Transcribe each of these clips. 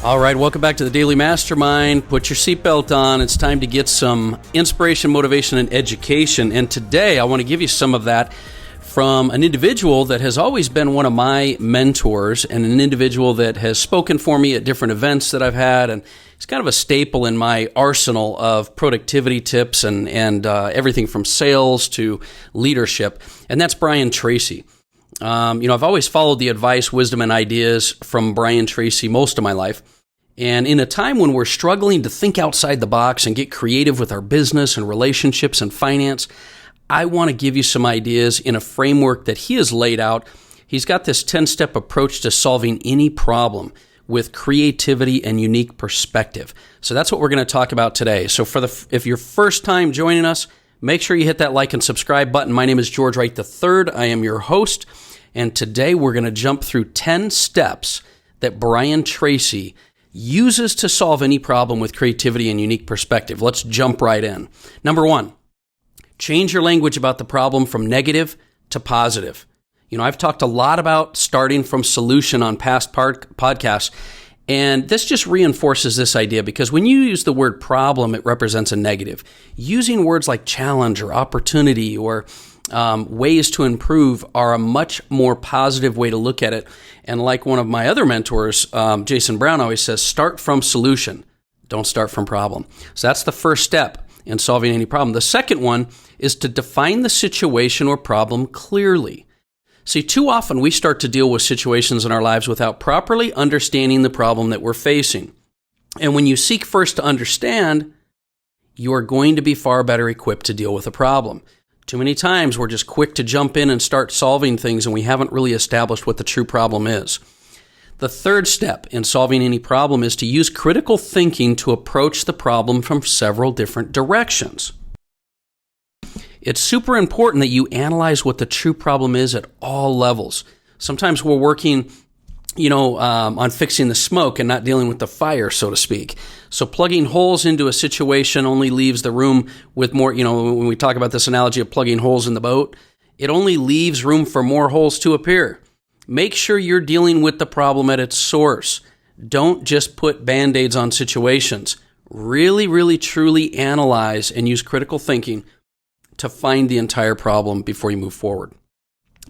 All right, welcome back to the Daily Mastermind. Put your seatbelt on. It's time to get some inspiration, motivation, and education. And today I want to give you some of that from an individual that has always been one of my mentors and an individual that has spoken for me at different events that I've had. And it's kind of a staple in my arsenal of productivity tips and everything from sales to leadership. And that's Brian Tracy. I've always followed the advice, wisdom, and ideas from Brian Tracy most of my life. And in a time when we're struggling to think outside the box and get creative with our business and relationships and finance, I want to give you some ideas in a framework that he has laid out. He's got this 10-step approach to solving any problem with creativity and unique perspective. So that's what we're going to talk about today. So if you're first time joining us, make sure you hit that like and subscribe button. My name is George Wright III. I am your host. And today we're going to jump through 10 steps that Brian Tracy uses to solve any problem with creativity and unique perspective. Let's jump right in. Number 1, change your language about the problem from negative to positive. I've talked a lot about starting from solution on past podcasts, and this just reinforces this idea because when you use the word problem, it represents a negative. Using words like challenge or opportunity or ways to improve are a much more positive way to look at it. And like one of my other mentors, Jason Brown, always says, start from solution, don't start from problem. So that's the first step in solving any problem. The second one is to define the situation or problem clearly. See, too often we start to deal with situations in our lives without properly understanding the problem that we're facing. And when you seek first to understand, you are going to be far better equipped to deal with a problem. Too many times we're just quick to jump in and start solving things and we haven't really established what the true problem is. The third step in solving any problem is to use critical thinking to approach the problem from several different directions. It's super important that you analyze what the true problem is at all levels. Sometimes we're working on fixing the smoke and not dealing with the fire, so to speak. So plugging holes into a situation only leaves the room with more, when we talk about this analogy of plugging holes in the boat, it only leaves room for more holes to appear. Make sure you're dealing with the problem at its source. Don't just put Band-Aids on situations. Really, really, truly analyze and use critical thinking to find the entire problem before you move forward.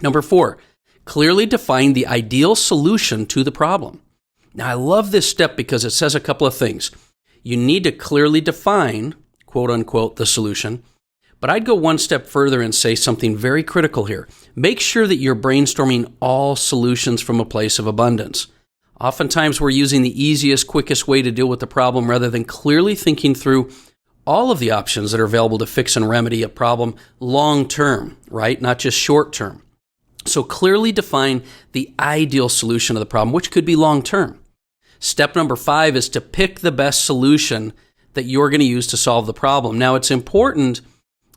Number 4, clearly define the ideal solution to the problem. Now, I love this step because it says a couple of things. You need to clearly define, quote unquote, the solution. But I'd go one step further and say something very critical here. Make sure that you're brainstorming all solutions from a place of abundance. Oftentimes, we're using the easiest, quickest way to deal with the problem rather than clearly thinking through all of the options that are available to fix and remedy a problem long term, right? Not just short term. So clearly define the ideal solution of the problem, which could be long term. Step number 5 is to pick the best solution that you're going to use to solve the problem. Now, it's important,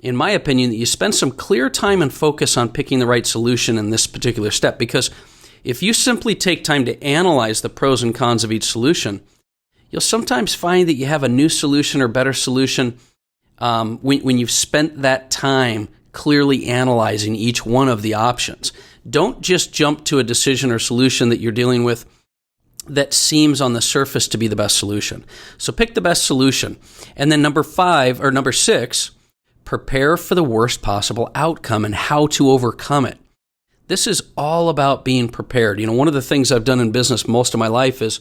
in my opinion, that you spend some clear time and focus on picking the right solution in this particular step, because if you simply take time to analyze the pros and cons of each solution, you'll sometimes find that you have a new solution or better solution when you've spent that time clearly analyzing each one of the options. Don't just jump to a decision or solution that you're dealing with that seems on the surface to be the best solution. So pick the best solution. And then number 6, prepare for the worst possible outcome and how to overcome it. This is all about being prepared. One of the things I've done in business most of my life is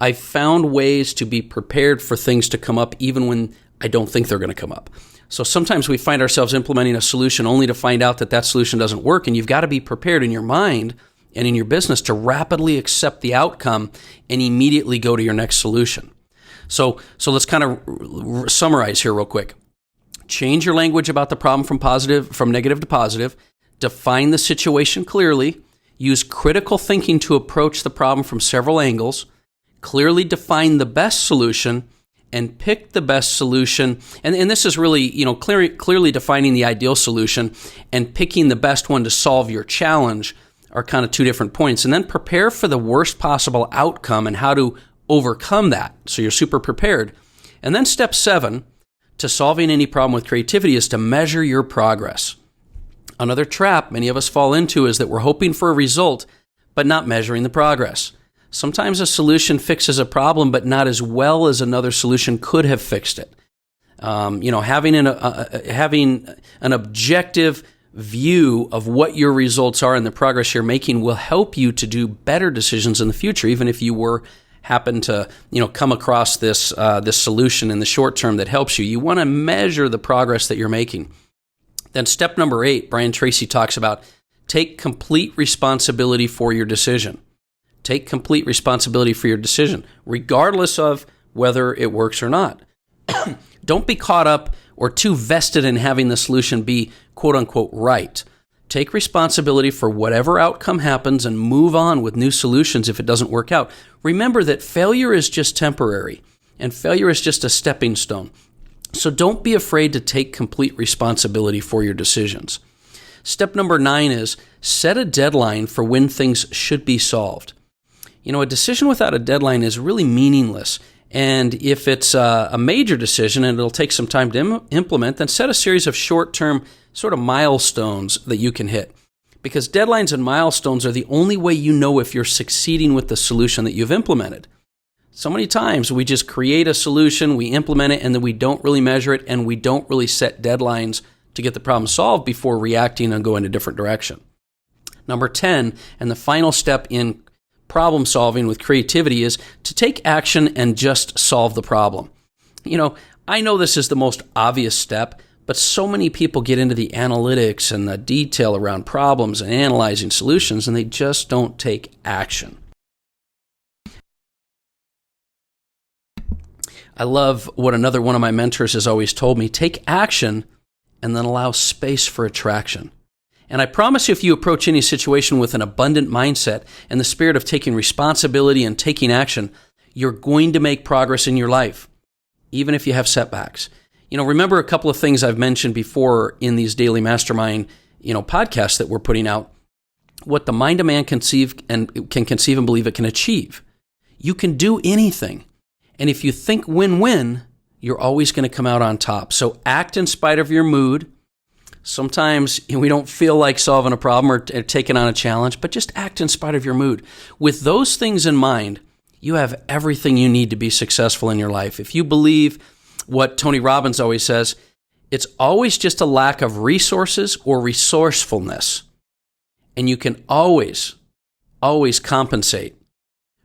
I've found ways to be prepared for things to come up even when I don't think they're going to come up. So sometimes we find ourselves implementing a solution only to find out that solution doesn't work, and you've got to be prepared in your mind and in your business to rapidly accept the outcome and immediately go to your next solution. So let's kind of summarize here real quick. Change your language about the problem from negative to positive. Define the situation clearly. Use critical thinking to approach the problem from several angles. Clearly define the best solution and pick the best solution. And this is really, clearly defining the ideal solution and picking the best one to solve your challenge are kind of two different points. And then prepare for the worst possible outcome and how to overcome that. So you're super prepared. And then step 7 to solving any problem with creativity is to measure your progress. Another trap many of us fall into is that we're hoping for a result, but not measuring the progress. Sometimes a solution fixes a problem, but not as well as another solution could have fixed it. Having an objective view of what your results are and the progress you're making will help you to do better decisions in the future, even if you happen to come across this solution in the short term that helps you. You want to measure the progress that you're making. Then step number 8, Brian Tracy talks about take complete responsibility for your decision. Take complete responsibility for your decision, regardless of whether it works or not. Don't be caught up or too vested in having the solution be quote unquote right. Take responsibility for whatever outcome happens and move on with new solutions if it doesn't work out. Remember that failure is just temporary and failure is just a stepping stone. So don't be afraid to take complete responsibility for your decisions. Step number 9 is set a deadline for when things should be solved. A decision without a deadline is really meaningless. And if it's a major decision and it'll take some time to implement, then set a series of short-term sort of milestones that you can hit. Because deadlines and milestones are the only way you know if you're succeeding with the solution that you've implemented. So many times we just create a solution, we implement it, and then we don't really measure it, and we don't really set deadlines to get the problem solved before reacting and going a different direction. Number 10, and the final step in problem solving with creativity, is to take action and just solve the problem. I know this is the most obvious step, but so many people get into the analytics and the detail around problems and analyzing solutions, and they just don't take action. I love what another one of my mentors has always told me: take action and then allow space for attraction. And I promise you, if you approach any situation with an abundant mindset and the spirit of taking responsibility and taking action, you're going to make progress in your life, even if you have setbacks. Remember a couple of things I've mentioned before in these daily mastermind, podcasts that we're putting out. What the mind of man can conceive and believe it can achieve. You can do anything. And if you think win-win, you're always going to come out on top. So act in spite of your mood. Sometimes we don't feel like solving a problem or taking on a challenge, but just act in spite of your mood. With those things in mind, you have everything you need to be successful in your life. If you believe what Tony Robbins always says, it's always just a lack of resources or resourcefulness. And you can always compensate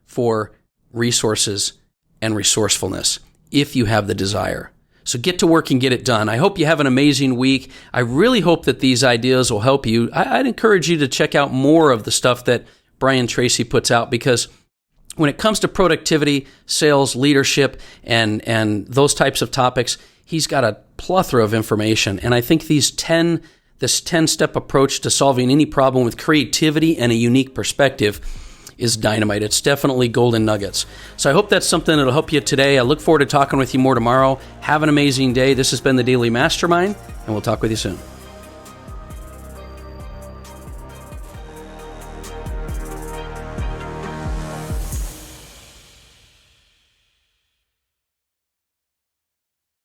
for resources and resourcefulness if you have the desire. So get to work and get it done. I hope you have an amazing week. I really hope that these ideas will help you. I'd encourage you to check out more of the stuff that Brian Tracy puts out, because when it comes to productivity, sales, leadership, and those types of topics, he's got a plethora of information. And I think this 10-step approach to solving any problem with creativity and a unique perspective is dynamite. It's definitely golden nuggets. So I hope that's something that'll help you today. I look forward to talking with you more tomorrow. Have an amazing day. This has been the Daily Mastermind, and we'll talk with you soon.